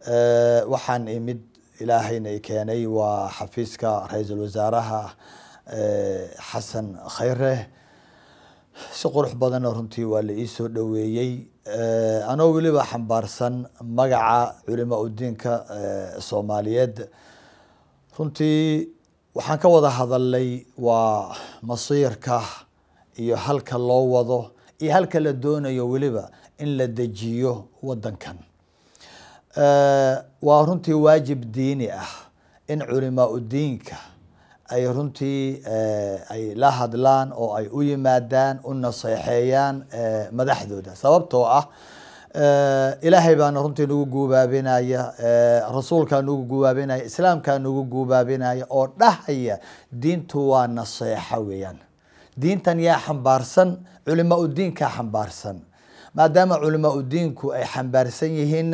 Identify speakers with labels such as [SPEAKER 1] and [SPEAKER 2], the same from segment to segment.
[SPEAKER 1] waxaan imid ilaahayna keenay waa xafiiska ra'iisul wasaaraha xasan khayre si qurux badan runtii waa la ii soo dhaweeyay anoo waliba xambaarsan magaca culimo diinka Soomaaliyeed runtii waxaan ka wada hadalay waa masiirka iyo halka loo wado iyo halka la doonayo waliba in la dejiyo wadankan waa runtii waajib diini ah in culimo diinka ay runtii ay la hadlaan oo ay u yimaadaan u naseexeeyaan madaxdooda sababtoo ah ilaahay baan runtii nagu guubaabinaya rasuulka nagu guubaabinaya islaamka nagu guubaabinaya oo dhahaya diintu waa naseexo weeyaan diintan yaa xambaarsan culimo diinka xambaarsan maadaama culimo diinku ay xambaarsan yihiin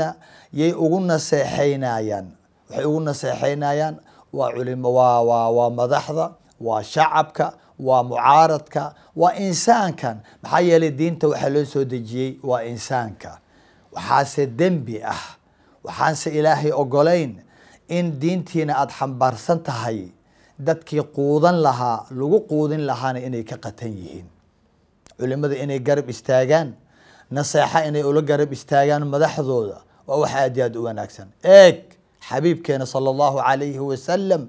[SPEAKER 1] yay ugu naseexeynayaan waxay ugu naseexeynayaan waa culimo waa madaxda waa shacabka waa mucaaradka waa insaankan maxaa yeelay diinta waxa loo soo dejiyay waa insaanka waxaase dembi ah waxaanse ilaahay ogolayn in diintiina aad xambaarsan tahay dadkii quudan lahaa lagu quudin lahaana inay ka qatan yihiin culimada inay garab istaagaan naseexa inay ula garab istaagaan madaxdooda waa wax aad iyo aad u wanaagsan eeg xabiibkeena sallallahu alayhi wasallam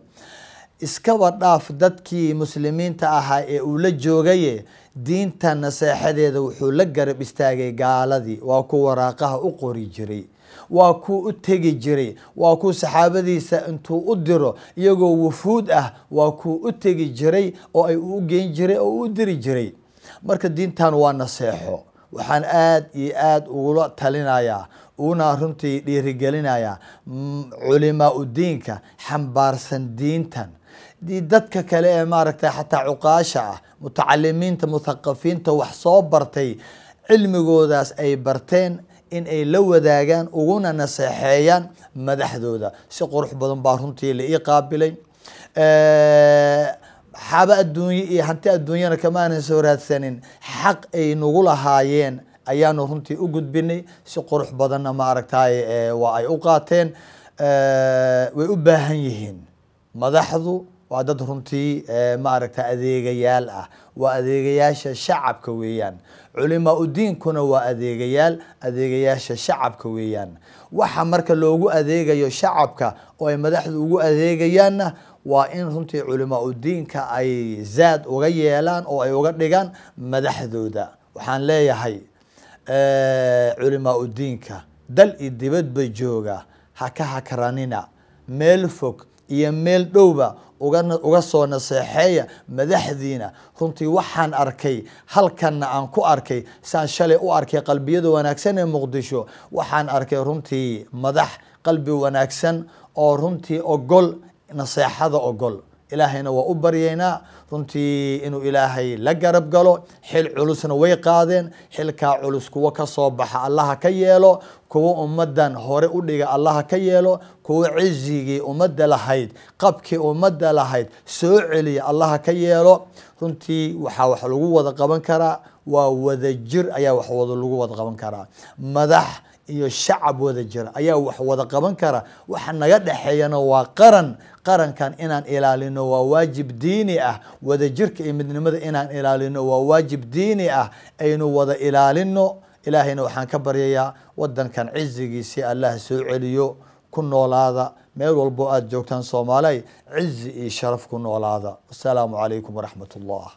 [SPEAKER 1] iskaba dhaaf dadkii muslimiinta ahaa ee uu la joogay diinta naseexadeeda wuxuu la garab istaagay gaaladii waa ku waraaqaha u qori jiray waa ku u tegi jiray waa ku saxaabadiisa intuu u diro iyagoo wufuud ah waa ku u tegi jiray oo ay u geyn jiray oo u diri jiray marka diintan waa naseexo waxaan aad iyo aad ugu talinayaa una runtii dhiirigelinayaa culimo diinka xambaarsan diintan dadka kale ee maaragtay xataa cuqaasha ah mutacalimiinta muthaqafiinta wax soo bartay cilmigoodaas ay barteen in ay la wadaagaan uguna naseexeeyaan madaxdooda si qurux badan baa runtii la ii qaabilay xaba adduunyo iyo hanti adduunyana kama aanan soo raadsanin xaq ay nagu lahaayeen ayaanu runtii u gudbinay si qurux badanna maaragtay waa ay u qaateen way u baahan yihiin madaxdu waa dad runtii maaragtay adeegayaal ah waa adeegayaasha shacabka weeyaan culimo diinkuna waa adeegayaasha shacabka weeyaan waxa marka loogu adeegayo shacabka oo ay madaxdu ugu adeegayaanna waa in runtii culimo diinka ay zaad uga yeelaan oo ay uga dhigaan madaxdooda waxaan leeyahay culimo diinka dal iyo dibadba jooga ha ka hakranina meel fog iyo meel dhowba uga soo naseexeeya madaxdiina runtii waxaan arkay halkanna aan ku arkay saan shalay u arkay qalbiyada wanaagsan ee Muqdisho waxaan arkay runtii madax qalbi wanaagsan oo runtii ogol naseexada ogol ilaahayna waa u baryeynaa runtii inuu ilaahay la garab galo xil culusna way qaadeen xilka culus kuwa ka soo baxa Allah ka yeelo kuwa ummadan hore u dhiga Allah ka yeelo kuwa cizigi ummadda lahayd qabki ummadda lahayd soo celiya Allah ka yeelo runtii waxa wax lagu wada qaban karaa waa wada jir ayaa wax wada lagu wada qaban karaa madax iyo shacab wada jir ayaa wax wada qaban kara waxa naga dhaxeeyana waa qarankan inaan ilaalino waa waajib diini ah wada jirka iyo midnimada inaan ilaalino waa waajib diini ah aynu wada ilaalino ilaahayna waxaan ka baryayaa wadankan cizigiisa Allah soo celiyo ku noolaada meel walbo aad joogtaan Soomaaliya cizi iyo sharaf ku noolaada. Assalaamu alaykum wa rahmatullah.